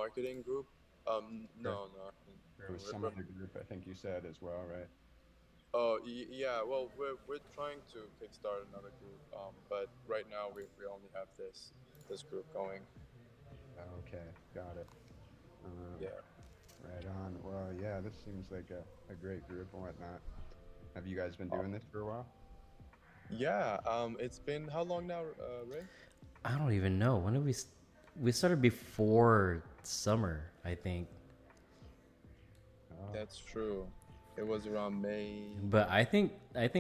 marketing group. Sure. No, no. There was some We're other group I think you said as well, right? Oh, yeah. Well, we're trying to kickstart another group, but right now we only have this group going. Okay, got it. Um, Yeah. right on. Well, yeah, this seems like a great group and whatnot. Have you guys been Oh, doing this for a while? yeah. It's been how long now, Ray? I don't even know. When did we started before summer, I think. Oh, That's true. It was around May. But I think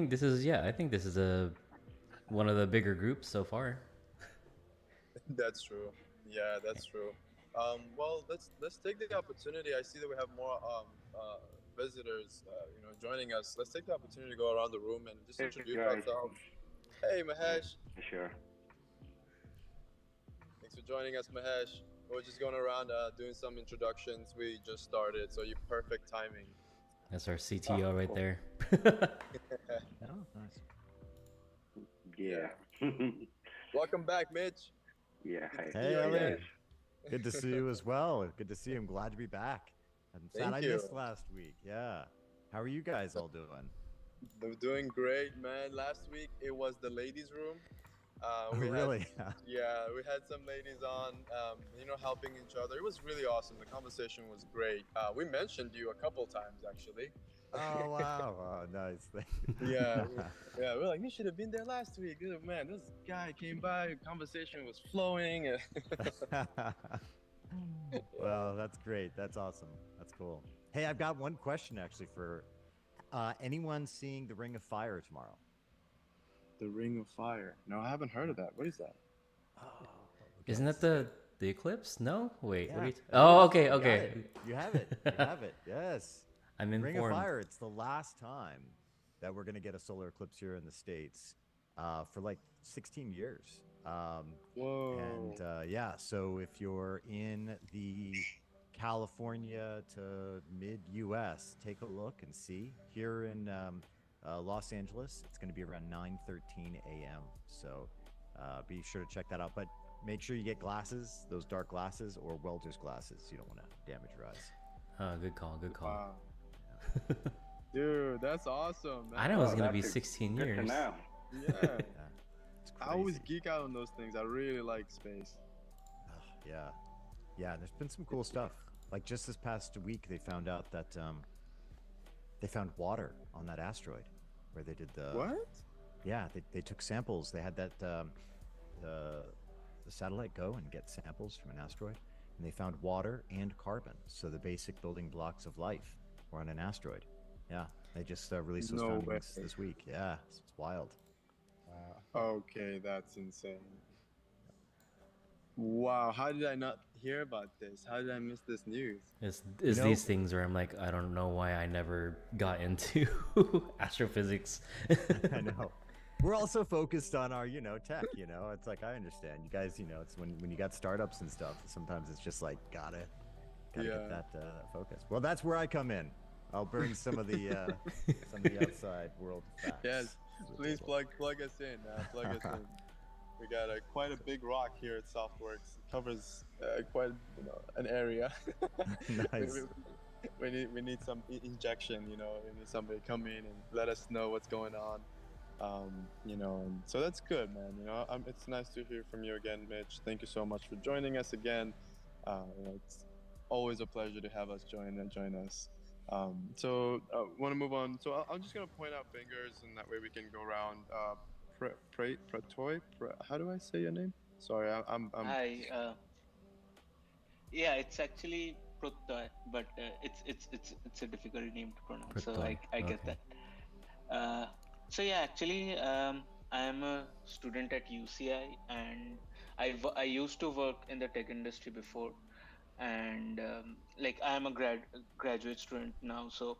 this is yeah, I think this is a one of the bigger groups so far. That's true. Yeah, that's true. Well, let's take the opportunity. I see that we have more visitors, joining us. Let's take the opportunity to go around the room and just Hey introduce guys. ourselves. Hey, Hey, Mahesh. sure. Thanks for joining us, Mahesh. We're just going around doing some introductions. We just started, so you perfect timing. That's our Oh, CTO right cool. there. Oh, nice. Yeah. Yeah. Welcome back, Mitch. Yeah, Good to hi. see you Hey, Hey again. guys. Ali. Good to see you as well. Good to see you. I'm glad to be back. I'm sad Thank I you. missed last week. Yeah. How are you guys all doing? They're doing great, man. Last week it was the ladies' room. Oh, We had, really? yeah, we had some ladies on, helping each other. It was really awesome. The conversation was great. We mentioned you a couple times, actually. Oh, wow. Oh, nice. Yeah, yeah. We're like, you should have been there last week. Man, this guy came by. Conversation was flowing. Yeah. Well, that's great. That's awesome. That's cool. Hey, I've got one question actually for anyone seeing The Ring of Fire tomorrow. The Ring of Fire. No, I haven't heard of that. What is that? Oh, okay. Isn't that the eclipse? No, wait. What are Yeah, you? it is. Oh, okay, You got okay. it. You have it. You have it. Yes. I'm Ring of informed. Fire. It's the last time that we're going to get a solar eclipse here in the States for like 16 years. And Whoa. yeah, so if you're in the California to mid US, take a look and see. Here in Los Angeles, it's going to be around 9:13 a.m. So be sure to check that out. But make sure you get glasses, those dark glasses, or welder's glasses. You don't want to damage your eyes. Oh, good call. Good call. Wow. Dude, that's awesome, I man. know it's Oh, gonna be that's 16 good to years. know. Yeah. Yeah, it's I always crazy. geek out on those things. I really like space. Yeah, yeah. There's been some cool stuff. Like just this past week, they found out that they found water on that asteroid where they did the. What? Yeah, they took samples. They had that the satellite go and get samples from an asteroid, and they found water and carbon. So the basic building blocks of life were on an asteroid. Yeah, they just released those No way. findings this week. Yeah, it's wild. wow. Okay, that's insane. Wow, how did I not hear about this? How did I miss this news? It's know, these things where I'm like, I don't know why I never got into astrophysics. I know. We're also focused on our, tech, It's like I understand. You guys, it's when you got startups and stuff, sometimes it's just like gotta Yeah. get that focus. Well, that's where I come in. I'll bring some of the outside world facts. Yes, to the please table. plug us in. Plug us in. We got quite a big rock here at Softworks. It covers quite an area. we, Nice. we, we need some injection. We need somebody to come in and let us know what's going on. And so that's good, man. It's nice to hear from you again, Mitch. Thank you so much for joining us again. It's always a pleasure to have us join us. So want to move on. So I'm just gonna point out fingers, and that way we can go around. Pratoy, how do I say your name? Sorry, I'm. Hi. Yeah, it's actually Prottoy, but it's a difficult name to pronounce. So Krypton. I get Okay. that. So yeah, actually, I am a student at UCI, and I used to work in the tech industry before, and like I am a graduate student now. So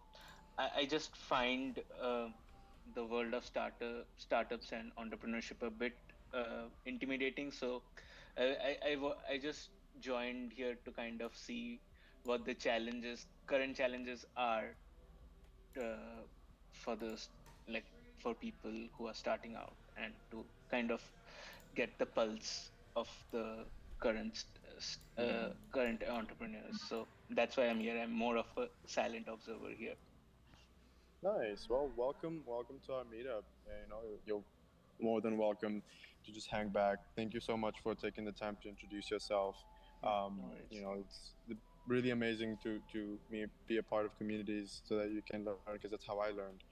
I just find the world of startups and entrepreneurship a bit intimidating. So I just joined here to kind of see what the current challenges are uh, for like for people who are starting out, and to kind of get the pulse of the current current entrepreneurs. So that's why I'm here. I'm more of a silent observer here. Nice. Well, welcome to our meetup. You know, you're more than welcome to just hang back. Thank you so much for taking the time to introduce yourself. No You worries. know, it's really amazing to be a part of communities so that you can learn, because that's how I learned.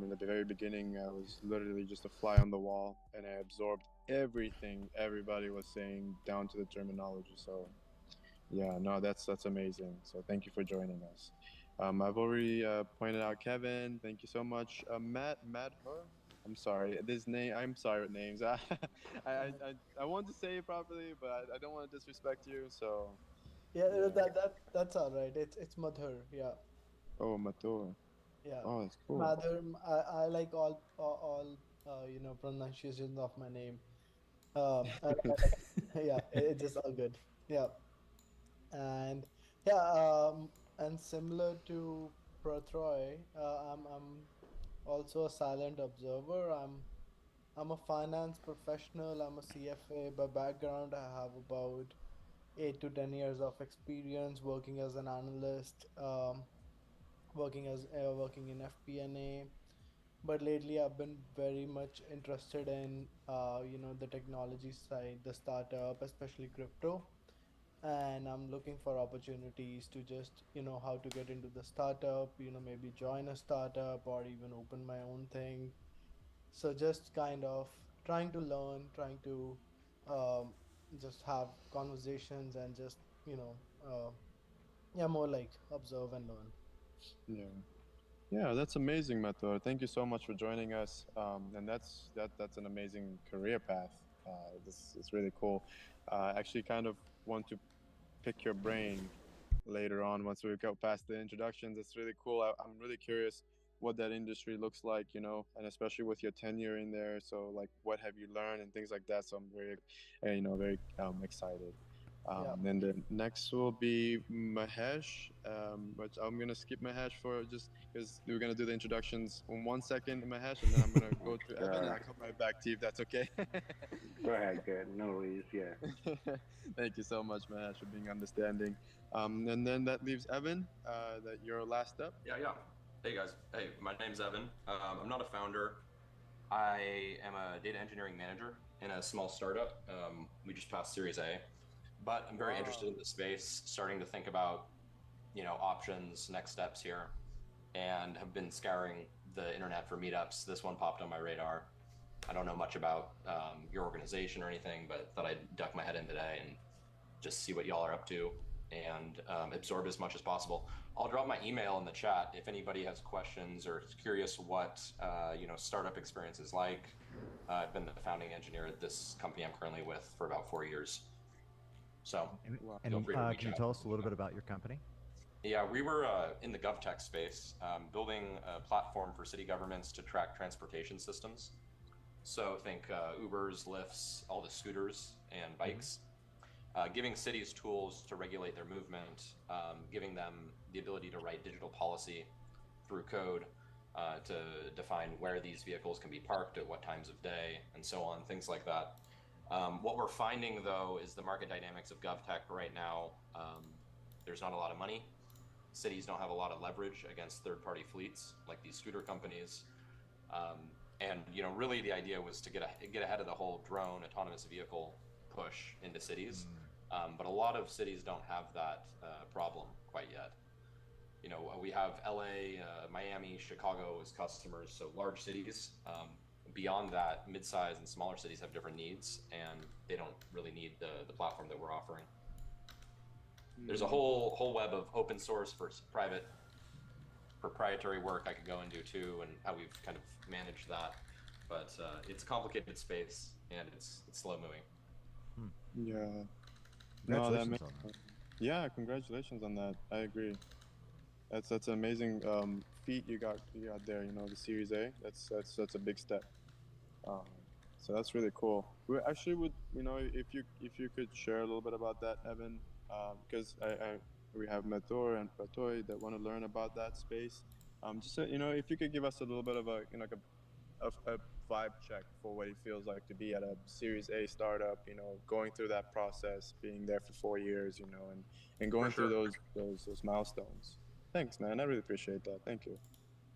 In the very beginning, I was literally just a fly on the wall, and I absorbed everything everybody was saying down to the terminology. So yeah, no, that's amazing. So thank you for joining us. I've already pointed out Kevin. Thank you so much. Matt, her. I'm sorry. This name. I'm sorry with names. I want to say it properly, but I don't want to disrespect you. So Yeah, yeah. that's all right. It's Madhur. Yeah, Oh, Matur. yeah. Oh, that's cool. Madhur. I like all pronunciations of my name. Yeah, it's just all good. Yeah, and yeah, and similar to Pratroy, I'm also a silent observer. I'm a finance professional. I'm a CFA by background. I have about 8 to 10 years of experience working as an analyst, working in FP&A. But lately, I've been very much interested in the technology side, the startup, especially crypto. And I'm looking for opportunities to just how to get into the startup. Maybe join a startup or even open my own thing. So just kind of trying to learn, trying to um, just have conversations and just yeah, more like observe and learn. Yeah. Yeah, that's amazing, Matur. Thank you so much for joining us. And that's an amazing career path. This is really cool. I actually kind of want to pick your brain later on once we go past the introductions. It's really cool. I'm really curious what that industry looks like, and especially with your tenure in there. So, like, what have you learned and things like that. So, I'm very, very excited. Yeah. Then the next will be Mahesh, but I'm gonna skip Mahesh for just because we're gonna do the introductions in 1 second, Mahesh, and then I'm gonna go to Evan, and I'll Sure. come right back to you if that's okay. Go ahead. Good. No worries. Yeah. Thank you so much, Mahesh, for being understanding. And then that leaves Evan, that you're last up. Yeah. Hey guys. Hey, my name's Evan. I'm not a founder. I am a data engineering manager in a small startup. We just passed Series A, but I'm very interested in the space, starting to think about, options, next steps here, and have been scouring the internet for meetups. This one popped on my radar. I don't know much about your organization or anything, but thought I'd duck my head in today and just see what y'all are up to and absorb as much as possible. I'll drop my email in the chat if anybody has questions or is curious what startup experience is like. I've been the founding engineer at this company I'm currently with for about 4 years. So feel free to reach Can you out. tell us a little bit about your company? Yeah, we were in the GovTech space, building a platform for city governments to track transportation systems. So think Ubers, Lyfts, all the scooters and bikes. Giving cities tools to regulate their movement, giving them the ability to write digital policy through code to define where these vehicles can be parked at what times of day and so on, things like that. What we're finding though is the market dynamics of GovTech right now, there's not a lot of money. Cities don't have a lot of leverage against third-party fleets like these scooter companies. And really the idea was to get ahead of the whole drone autonomous vehicle push into cities. But a lot of cities don't have that problem quite yet. We have LA, Miami, Chicago as customers, so large cities. Beyond that, mid-size and smaller cities have different needs, and they don't really need the platform that we're offering. There's a whole web of open source versus private proprietary work I could go into too, and how we've kind of managed that. But it's a complicated space, and it's slow moving. Yeah. Congratulations on that. Yeah, congratulations on that. I agree. That's an amazing feat you got there. The Series A. That's a big step. Um, so that's really cool. We actually would, if you could share a little bit about that, Evan, because we have Metor and Pratoy that want to learn about that space. Just so, if you could give us a little bit of a like a vibe check for what it feels like to be at a Series A startup. You know, going through that process, being there for 4 years. You know, and going through those milestones. Thanks, man. I really appreciate that. Thank you.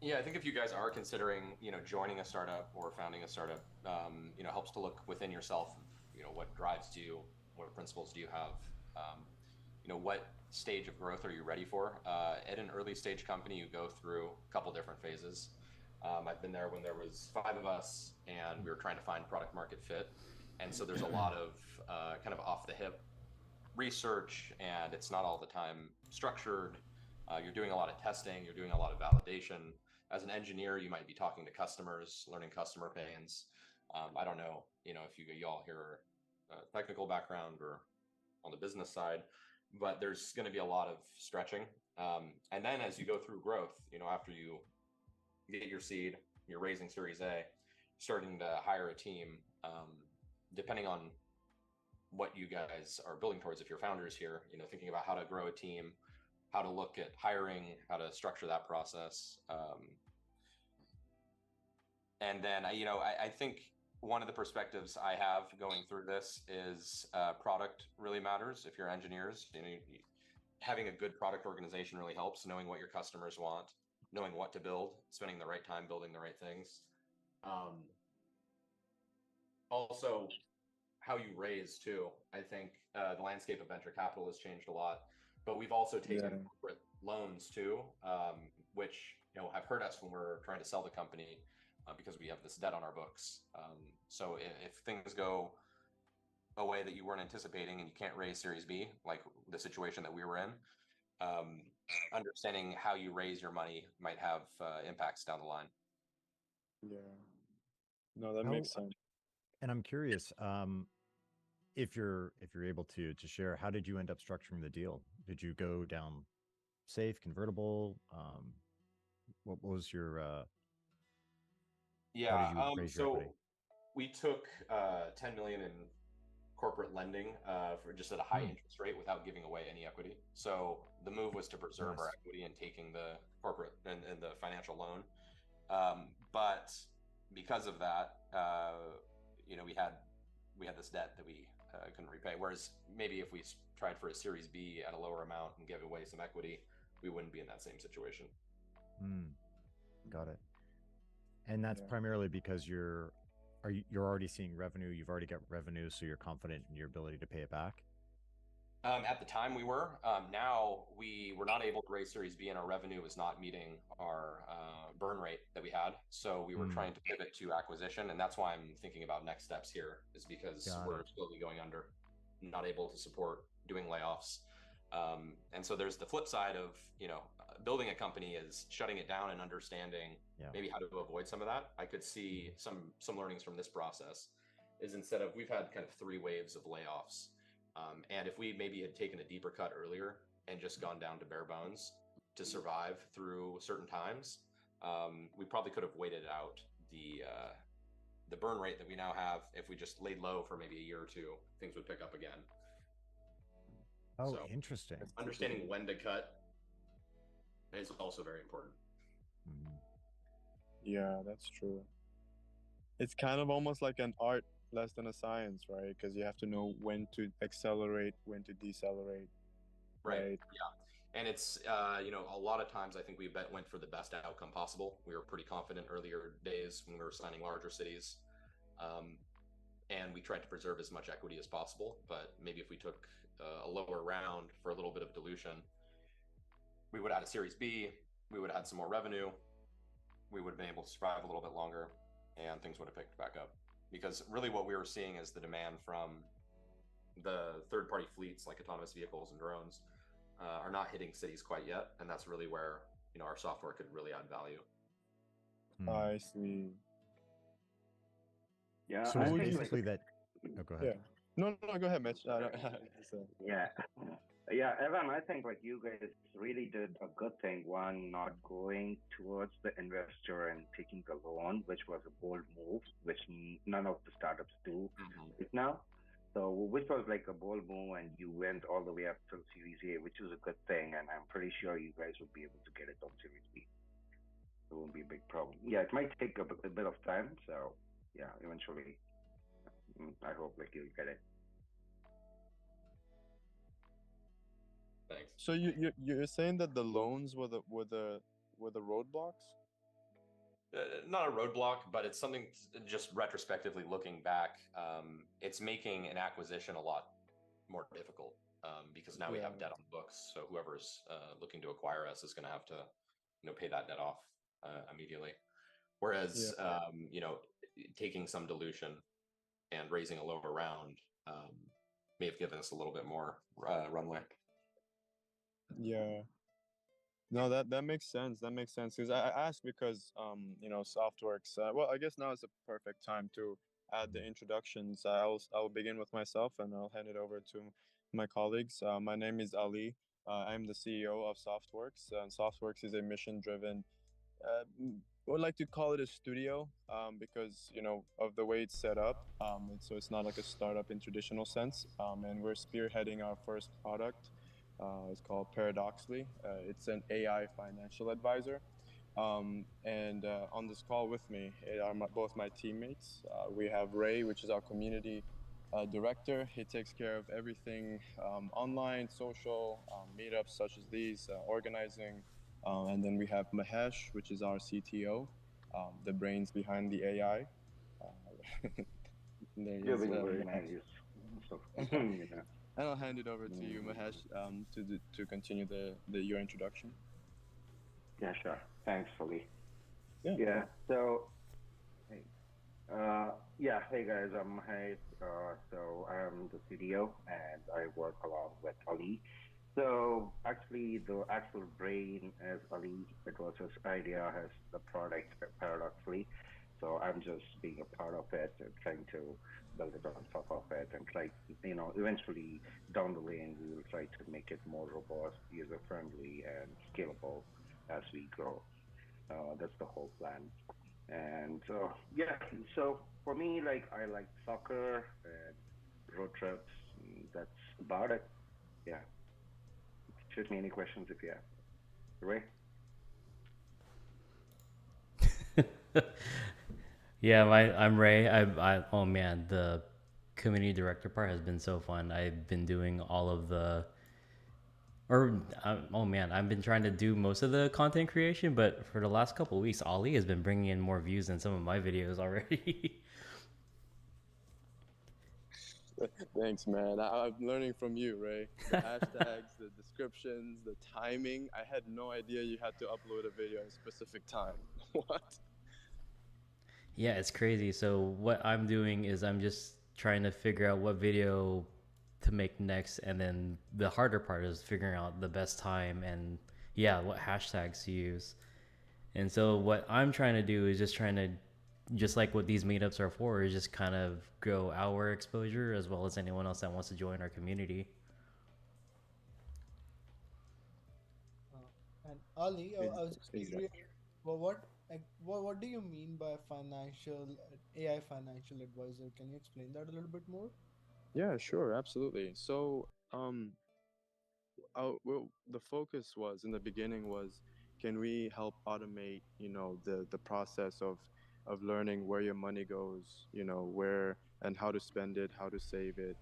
Yeah, I think if you guys are considering, joining a startup or founding a startup, helps to look within yourself. What drives you, what principles do you have? What stage of growth are you ready for? At an early stage company, you go through a couple different phases. I've been there when there was 5 of us and we were trying to find product market fit. And so there's a lot of kind of off the hip research, and it's not all the time structured. You're doing a lot of testing, you're doing a lot of validation. As an engineer, you might be talking to customers, learning customer pains. I don't know, if you all here are technical background or on the business side, but there's going to be a lot of stretching. And then as you go through growth, after you get your seed, you're raising Series A, starting to hire a team, depending on what you guys are building towards. If you're founders here, thinking about how to grow a team, how to look at hiring, how to structure that process. And then, I think one of the perspectives I have going through this is product really matters. If you're engineers, having a good product organization really helps, knowing what your customers want, knowing what to build, spending the right time building the right things. Also, how you raise too. I think the landscape of venture capital has changed a lot, but we've also taken corporate loans too, which have hurt us when we're trying to sell the company because we have this debt on our books. So if things go a way that you weren't anticipating and you can't raise Series B, like the situation that we were in, understanding how you raise your money might have impacts down the line. Yeah. No, that makes sense. And I'm curious, if you're able to share, how did you end up structuring the deal? Did you go down safe, convertible? What was your how did you raise your equity? We took 10 million in corporate lending for just at a high interest rate without giving away any equity. So the move was to preserve our equity and taking the corporate and the financial loan. But because of that, we had this debt that we couldn't repay. Whereas maybe if we tried for a Series B at a lower amount and gave away some equity, we wouldn't be in that same situation. Got it. And that's primarily because you're already seeing revenue. You've already got revenue, so you're confident in your ability to pay it back. At the time we were. Now we were not able to raise Series B, and our revenue was not meeting our burn rate that we had. So we were trying to pivot to acquisition, and that's why I'm thinking about next steps here, is because we're slowly going under, not able to support doing layoffs. And so there's the flip side of, building a company is shutting it down and understanding maybe how to avoid some of that. I could see some learnings from this process is instead of, we've had kind of 3 waves of layoffs. And if we maybe had taken a deeper cut earlier and just gone down to bare bones to survive through certain times, we probably could have waited out the burn rate that we now have. If we just laid low for maybe a year or 2, things would pick up again. Oh, so interesting. Understanding when to cut is also very important. Yeah, that's true. It's kind of almost like an art less than a science, right? Because you have to know when to accelerate, when to decelerate. Right. Yeah. And it's, a lot of times I think we went for the best outcome possible. We were pretty confident earlier days when we were signing larger cities. And we tried to preserve as much equity as possible. But maybe if we took a lower round for a little bit of dilution, we would have had a Series B, we would have had some more revenue, we would have been able to survive a little bit longer, and things would have picked back up. Because really what we were seeing is the demand from the third-party fleets like autonomous vehicles and drones are not hitting cities quite yet, and that's really where our software could really add value. I see. Yeah. So basically that. Oh, go ahead. Yeah. No, go ahead, Mitch. Yeah, Evan, I think like you guys really did a good thing. One, not going towards the investor and taking the loan, which was a bold move, which none of the startups do right now. So, which was like a bold move, and you went all the way up to Series A, which is a good thing. And I'm pretty sure you guys will be able to get it on Series B. It won't be a big problem. Yeah, it might take a bit of time. So, yeah, eventually, I hope like you'll get it. Thanks. So you're saying that the loans were the roadblocks? Not a roadblock, but it's something just retrospectively looking back. It's making an acquisition a lot more difficult because now we Yeah. have debt on the books. So whoever's looking to acquire us is going to have to, pay that debt off immediately. Whereas, taking some dilution and raising a lower round may have given us a little bit more runway. Yeah. No, that makes sense. That makes sense because I asked because Softworks. Well, I guess now is the perfect time to add the introductions. I'll begin with myself and I'll hand it over to my colleagues. My name is Ali. I'm the CEO of Softworks. Softworks is a mission-driven, I would like to call it a studio because of the way it's set up. So it's not like a startup in traditional sense. And we're spearheading our first product. It's called Paradoxly. It's an AI financial advisor. And on this call with me are both my teammates. We have Ray, which is our community director. He takes care of everything online, social, meetups such as these, organizing. And then we have Mahesh, which is our CTO, the brains behind the AI. There he You're is, being very Mahesh. nice. So, And I'll hand it over to you, Mm, Mahesh, to continue your introduction. yeah, sure. Thanks, Ali. Yeah. Yeah. So, hey, yeah, hey guys, I'm Mahesh. So I'm the CDO and I work along with Ali. So actually, the actual brain is Ali. It was his idea, his the product paradoxically. So I'm just being a part of it and trying to build it on top of it and try, eventually down the lane we will try to make it more robust, user friendly, and scalable as we grow. That's the whole plan. And so yeah, so for me, like I like soccer and road trips. That's about it. Yeah. Shoot me any questions if you have. Ray? Yeah, I'm Ray. Oh man, the community director part has been so fun. I've been doing all of the, oh man, I've been trying to do most of the content creation, but for the last couple of weeks, Ali has been bringing in more views than some of my videos already. Thanks, man. I'm learning from you, Ray. The hashtags, the descriptions, the timing. I had no idea you had to upload a video at a specific time. What? Yeah, it's crazy. So what I'm doing is I'm just trying to figure out what video to make next, and then the harder part is figuring out the best time and yeah, what hashtags to use. And so what I'm trying to do is just like what these meetups are for, is just kind of grow our exposure as well as anyone else that wants to join our community. And Ali, I was just Exactly. curious, well, what do you mean by financial AI financial advisor? Can you explain that a little bit more? Yeah, sure, absolutely. So, well, the focus was in the beginning was, can we help automate, the process of learning where your money goes, where and how to spend it, how to save it,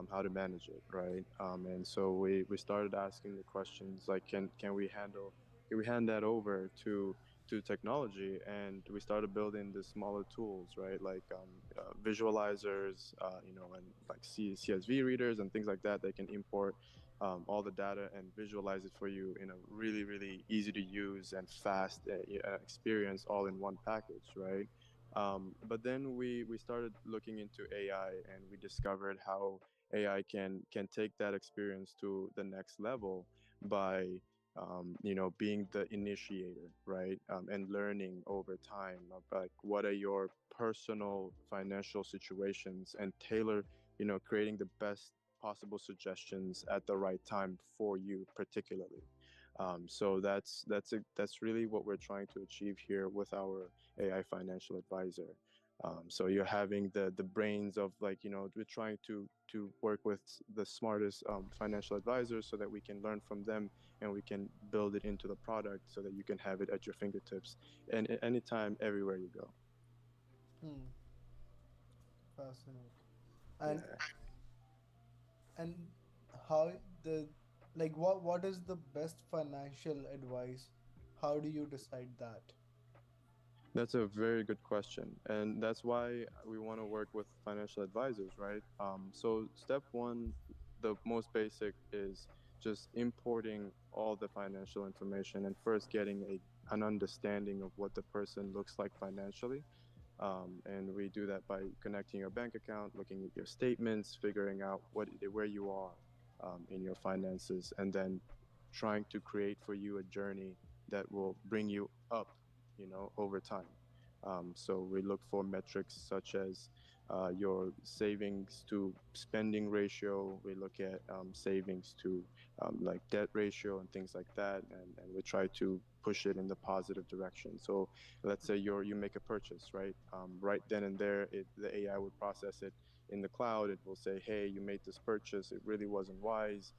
how to manage it, right? And so we started asking the questions like, can we hand that over to technology, and we started building the smaller tools, right? Like visualizers, and like CSV readers and things like that. They can import all the data and visualize it for you in a really, really easy to use and fast experience all in one package, right? But then we started looking into AI, and we discovered how AI can take that experience to the next level by being the initiator, right? And learning over time of like what are your personal financial situations, and tailor, creating the best possible suggestions at the right time for you particularly. So that's really what we're trying to achieve here with our AI financial advisor. So you're having the brains of, like, we're trying to work with the smartest financial advisors so that we can learn from them, and we can build it into the product so that you can have it at your fingertips and anytime, everywhere you go. Hmm. Fascinating. And Yeah. and how the like what is the best financial advice? How do you decide that? That's a very good question, and that's why we want to work with financial advisors, right? So step one, the most basic is just importing all the financial information and first getting an understanding of what the person looks like financially. And we do that by connecting your bank account, looking at your statements, figuring out where you are in your finances, and then trying to create for you a journey that will bring you up, over time. So we look for metrics such as your savings to spending ratio. We look at savings to like debt ratio and things like that, and we try to push it in the positive direction. So let's say you make a purchase, right? Right then and there, the AI would process it in the cloud. It will say, hey, you made this purchase. It really wasn't wise.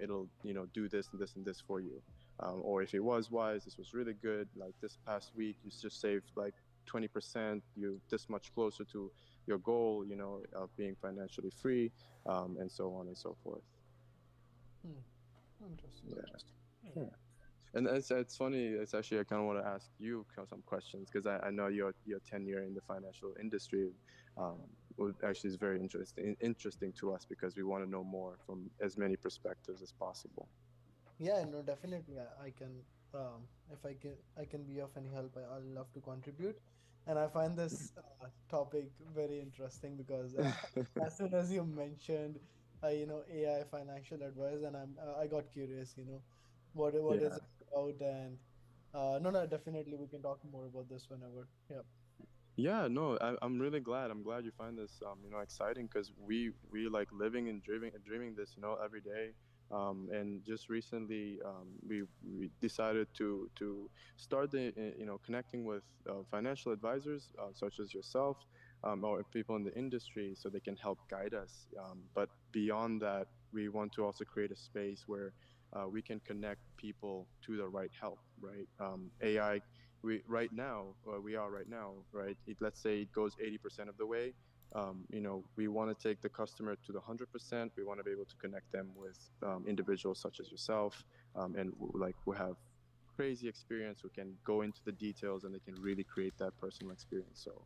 It'll do this and this and this for you. Or if it was wise, this was really good. Like this past week, you just saved like 20%. You this much closer to your goal, of being financially free, and so on and so forth. Hmm. Interesting. Yeah. Yeah. And it's funny. It's actually I kind of want to ask you some questions because I know your tenure in the financial industry, um, actually is very interesting to us because we want to know more from as many perspectives as possible. Yeah, no, definitely. I can, if I can be of any help, I'll love to contribute. And I find this topic very interesting because as soon as you mentioned, AI financial advice, and I got curious. What is Yeah. it about? And no, no, definitely we can talk more about this whenever. Yeah. Yeah, no, I'm really glad. I'm glad you find this, exciting because we like living and dreaming this, every day. And just recently, we decided to start connecting with financial advisors such as yourself, or people in the industry, so they can help guide us. But beyond that, we want to also create a space where we can connect people to the right help, right? AI we are right now, right? Let's say it goes 80% of the way. We want to take the customer to the 100%. We want to be able to connect them with individuals such as yourself, and like who have crazy experience, who can go into the details, and they can really create that personal experience. So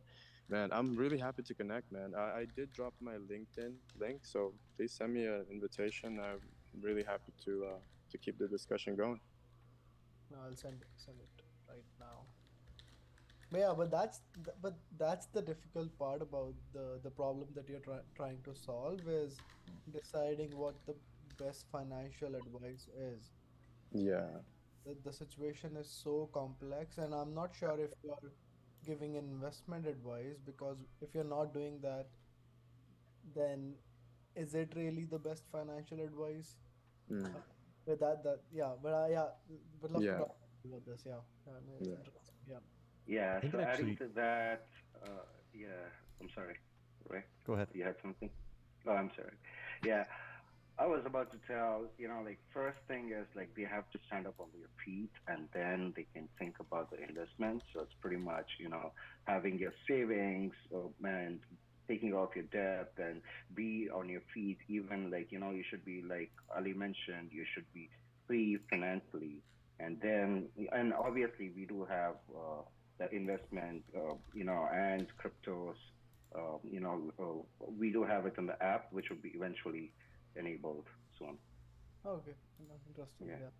man, I'm really happy to connect, man. I did drop my LinkedIn link, so please send me an invitation. I'm really happy to keep the discussion going. No, I'll send it right now. But yeah, but that's the difficult part about the problem that you're trying to solve is deciding what the best financial advice is. Yeah. The situation is so complex, and I'm not sure if you're giving investment advice, because if you're not doing that, then is it really the best financial advice? Mm. Uh, with that, yeah, but yeah, would love to Yeah. talk about this. Yeah, it's Yeah. interesting. Yeah. I Yeah, think so it adding actually. to that, yeah, I'm sorry, Ray, Go ahead. you had something? Oh, I'm sorry. Yeah, I was about to tell, like first thing is like they have to stand up on their feet and then they can think about the investment. So it's pretty much, having your savings and taking off your debt and be on your feet. Even like, you should be like Ali mentioned, you should be free financially. And obviously we do have the investment, and cryptos. We do have it in the app, which will be eventually enabled soon. Okay, interesting. Yeah. Yeah.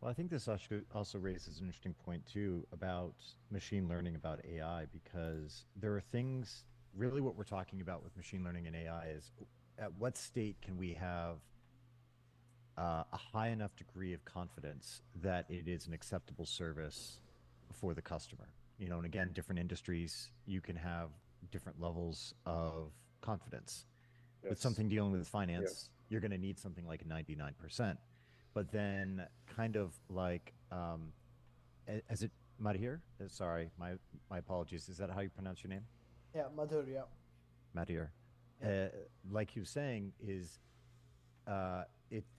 Well, I think this also raises an interesting point too about machine learning, about AI, because there are things. Really, what we're talking about with machine learning and AI is at what state can we have a high enough degree of confidence that it is an acceptable service for the customer. And again, different industries, you can have different levels of confidence. With Yes. something dealing with Yes. finance, you're going to need something like 99%. But then, kind of like, as it Madhir, sorry, my apologies. Is that how you pronounce your name? Yeah, Madhur. Yeah. Madhir. Yeah. Like you were saying, is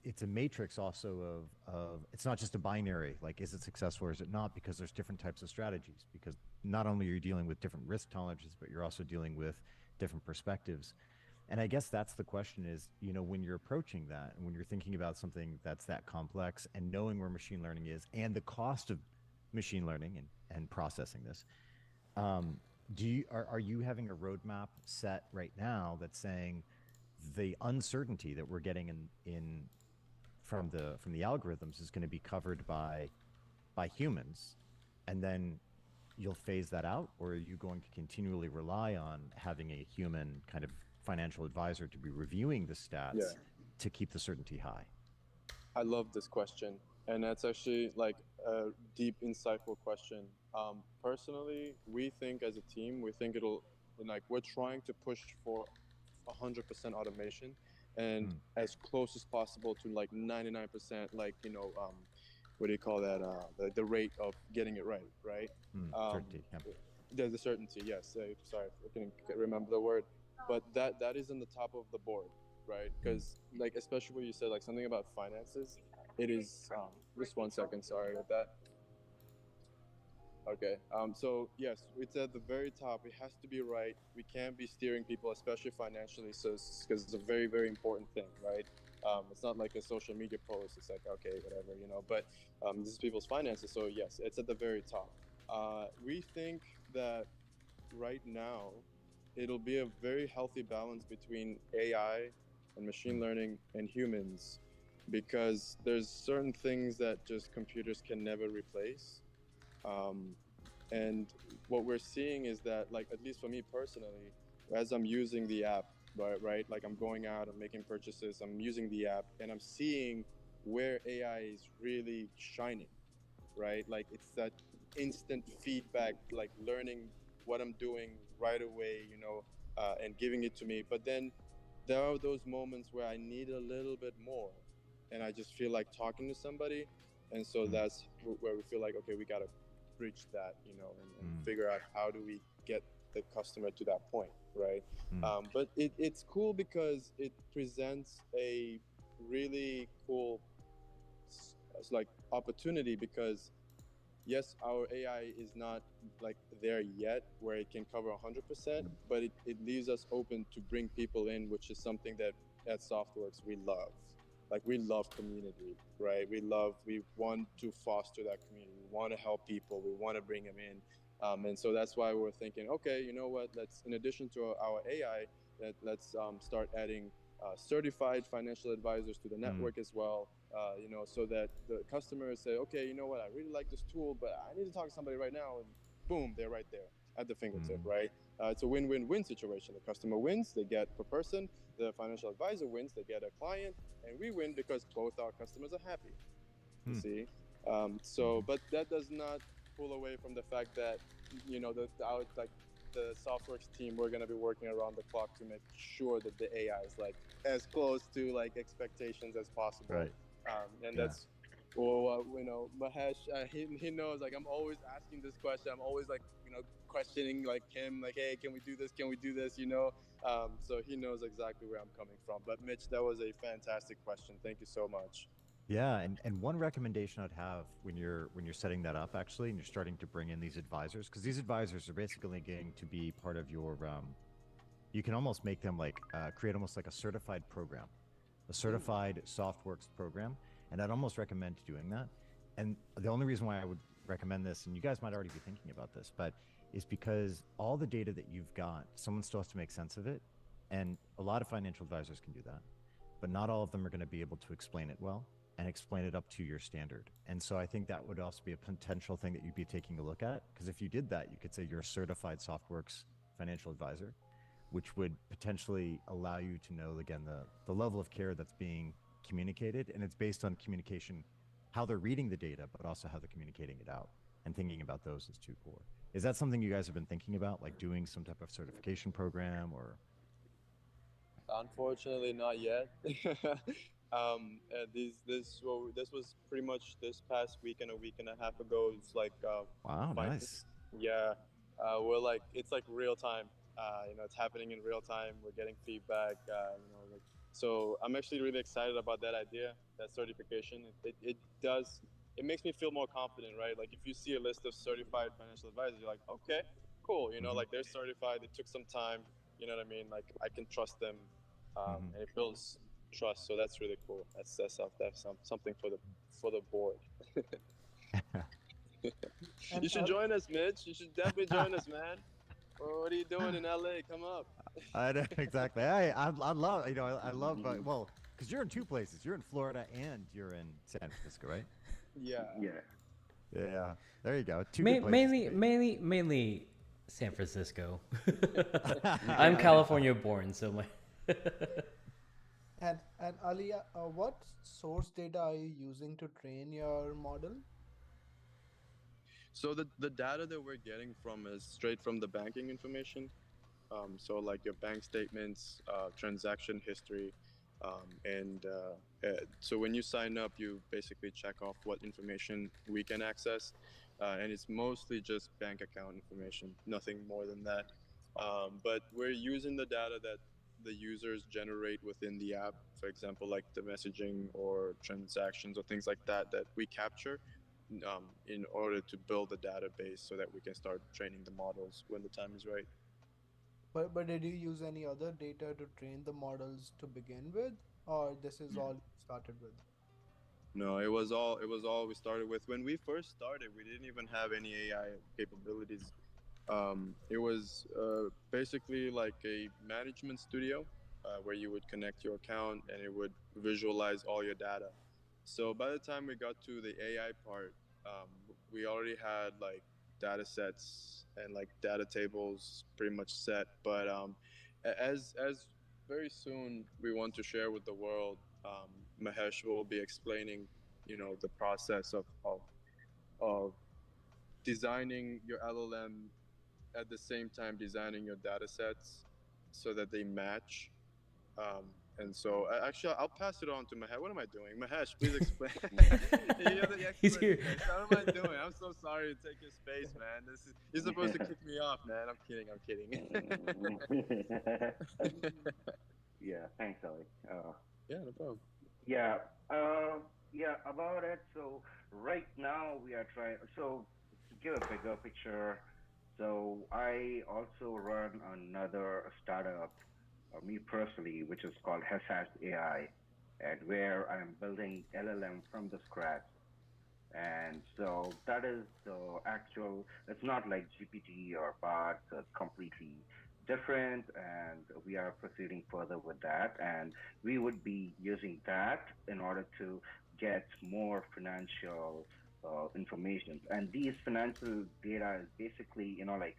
it's a matrix also of it's not just a binary, like is it successful or is it not, because there's different types of strategies, because not only are you dealing with different risk tolerances, but you're also dealing with different perspectives. And I guess that's the question is, you know, when you're approaching that and when you're thinking about something that's that complex and knowing where machine learning is and the cost of machine learning and processing this, are you having a roadmap set right now that's saying the uncertainty that we're getting in from the algorithms is going to be covered by humans, and then you'll phase that out, or are you going to continually rely on having a human kind of financial advisor to be reviewing the stats to keep the certainty high? I love this question, and that's actually like a deep, insightful question. Personally, we think as a team, we think it'll like we're trying to push for 100% automation and as close as possible to like 99%, like what do you call that? The rate of getting it right, right? Certainty. Yeah. The certainty, yes. Sorry, I couldn't remember the word, but that is on the top of the board, right? Because like especially what you said, like something about finances, it is. Just 1 second, sorry about that. Okay. So yes, it's at the very top. It has to be right. We can't be steering people, especially financially, so because it's a very, very important thing, right? It's not like a social media post. It's like okay, whatever, But this is people's finances, so yes, it's at the very top. We think that right now, it'll be a very healthy balance between AI and machine learning and humans, because there's certain things that just computers can never replace. And what we're seeing is that, like, at least for me personally, as I'm using the app, right, like I'm going out, I'm making purchases, I'm using the app, and I'm seeing where AI is really shining, right? Like it's that instant feedback, like learning what I'm doing right away, and giving it to me. But then there are those moments where I need a little bit more, and I just feel like talking to somebody. And so that's where we feel like, okay, we got to bridge that, and figure out how do we get the customer to that point, right? But it's cool because it presents a really cool like opportunity, because yes, our AI is not like there yet where it can cover 100%, but it leaves us open to bring people in, which is something that at Softworks we love. Like we love community, right? We want to foster that community. We want to help people. We want to bring them in. And so that's why we're thinking, okay, you know what? Let's, in addition to our AI, let's start adding certified financial advisors to the network as well. So that the customers say, okay, you know what? I really like this tool, but I need to talk to somebody right now, and boom, they're right there at the fingertip, right? It's a win-win-win situation. The customer wins, they get per person. The financial advisor wins, they get a client, and we win because both our customers are happy. You see, but that does not pull away from the fact that the Softworks team, we're gonna be working around the clock to make sure that the AI is like as close to like expectations as possible. Right. And that's, well, Mahesh, he knows, like, I'm always asking this question. I'm always like, questioning like him, like, hey, can we do this? Can we do this? So he knows exactly where I'm coming from. But Mitch, that was a fantastic question. Thank you so much. Yeah, and one recommendation I'd have when you're setting that up, actually, and you're starting to bring in these advisors, because these advisors are basically going to be part of your you can almost make them like create almost like a certified program, a certified Softworks program, and I'd almost recommend doing that. And the only reason why I would recommend this, and you guys might already be thinking about this, but is because all the data that you've got, someone still has to make sense of it, and a lot of financial advisors can do that, but not all of them are going to be able to explain it well and explain it up to your standard. And so I think that would also be a potential thing that you'd be taking a look at, because if you did that, you could say you're a certified Softworks financial advisor, which would potentially allow you to know, again, the level of care that's being communicated. And it's based on communication, how they're reading the data, but also how they're communicating it out, and thinking about those as two core. Is that something you guys have been thinking about, like doing some type of certification program or? Unfortunately, not yet. This was pretty much this past week and a week and a half ago. It's like wow, nice. Yeah, we're like, it's like real time. It's happening in real time. We're getting feedback. So I'm actually really excited about that idea, that certification. It makes me feel more confident, right? Like if you see a list of certified financial advisors, you're like, okay, cool. Like they're certified. It took some time. You know what I mean? Like I can trust them, Mhm. and it builds trust. So that's really cool. That's something for the board. And You should join us, Mitch. You should definitely join us, man. What are you doing in LA? Come up. I know exactly. I love I love well because you're in two places. You're in Florida and you're in San Francisco, right? Yeah. Yeah. Yeah. There you go. Two good places to Mainly, be. mainly San Francisco. I'm California born, so my. and Alia, what source data are you using to train your model? So the data that we're getting from is straight from the banking information. So like your bank statements, transaction history, so when you sign up, you basically check off what information we can access, and it's mostly just bank account information, nothing more than that. But we're using the data that the users generate within the app, for example, like the messaging or transactions or things like that that we capture. In order to build a database so that we can start training the models when the time is right. But did you use any other data to train the models to begin with, or this is all you started with? No, it was all we started with. When we first started, we didn't even have any AI capabilities. It was basically like a management studio where you would connect your account and it would visualize all your data. So by the time we got to the AI part, we already had like data sets and like data tables pretty much set. But as very soon we want to share with the world, Mahesh will be explaining, you know, the process of designing your LLM at the same time designing your data sets so that they match. And so, actually, I'll pass it on to Mahesh. What am I doing? Mahesh, please explain. You're the He's expert here. in this. What am I doing? I'm so sorry to take your space, man. You're supposed to kick me off, man. I'm kidding. I'm kidding. Yeah, thanks, Ali. Yeah, no problem. Yeah, yeah, about it. So right now we are trying. So to give a bigger picture, so I also run another startup, me personally, which is called Hash AI, and where I'm building LLM from the scratch. And so that is the actual, it's not like GPT or bots, it's completely different. And we are proceeding further with that. And we would be using that in order to get more financial information. And these financial data is basically, like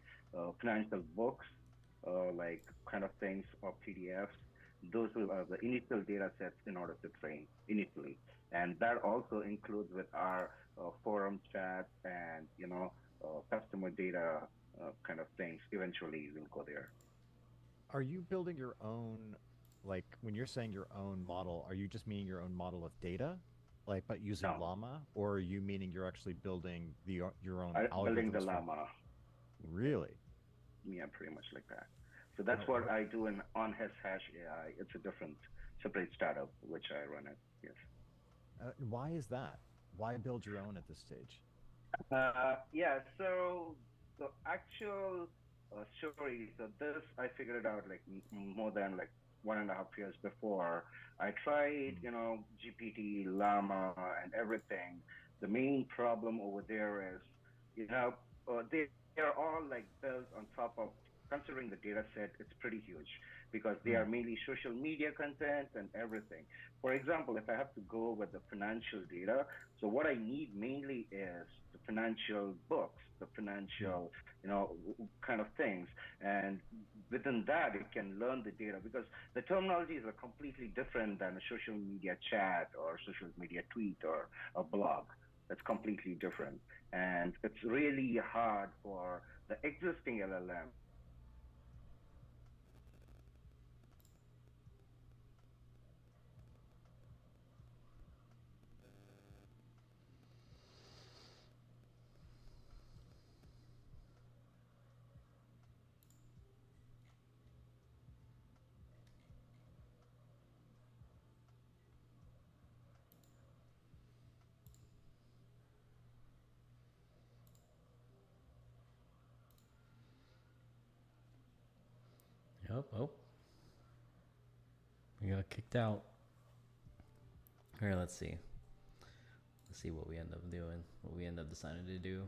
financial books, like kind of things or PDFs. Those are the initial data sets in order to train initially. And that also includes with our forum chats and customer data kind of things. Eventually, we'll go there. Are you building your own, like when you're saying your own model, are you just meaning your own model of data, like but using No, llama, or are you meaning you're actually building your own building the algorithms for llama. really? Yeah, pretty much like that. So that's what I do in on his hash AI. It's a different separate startup which I run it. Yes. Why is that? Why build your own at this stage? Yeah. So the actual story. So this I figured it out like more than like 1.5 years before. I tried, GPT, Llama, and everything. The main problem over there is, they are all like built on top of. Considering the data set, it's pretty huge because they are Mm. mainly social media content and everything. For example, if I have to go with the financial data, so what I need mainly is the financial books, the Mm. financial, kind of things. And within that, it can learn the data because the terminologies are completely different than a social media chat or social media tweet or a blog. It's completely different. And it's really hard for the existing LLM. Oh, oh. We got kicked out. All right, let's see. Let's see what we end up doing. What we end up deciding to do.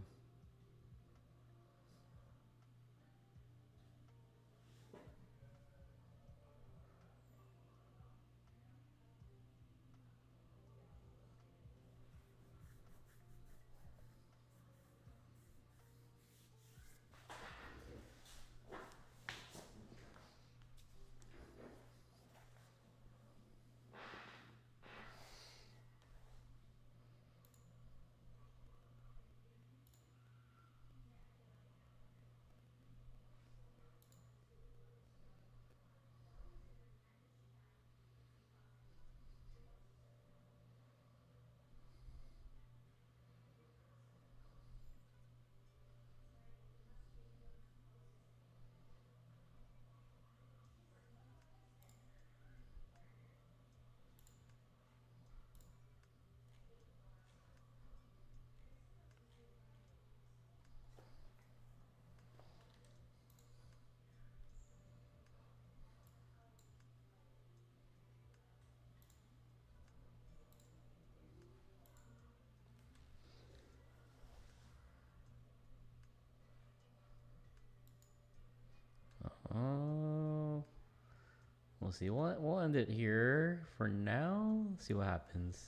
We'll see. We'll end it here for now. See what happens.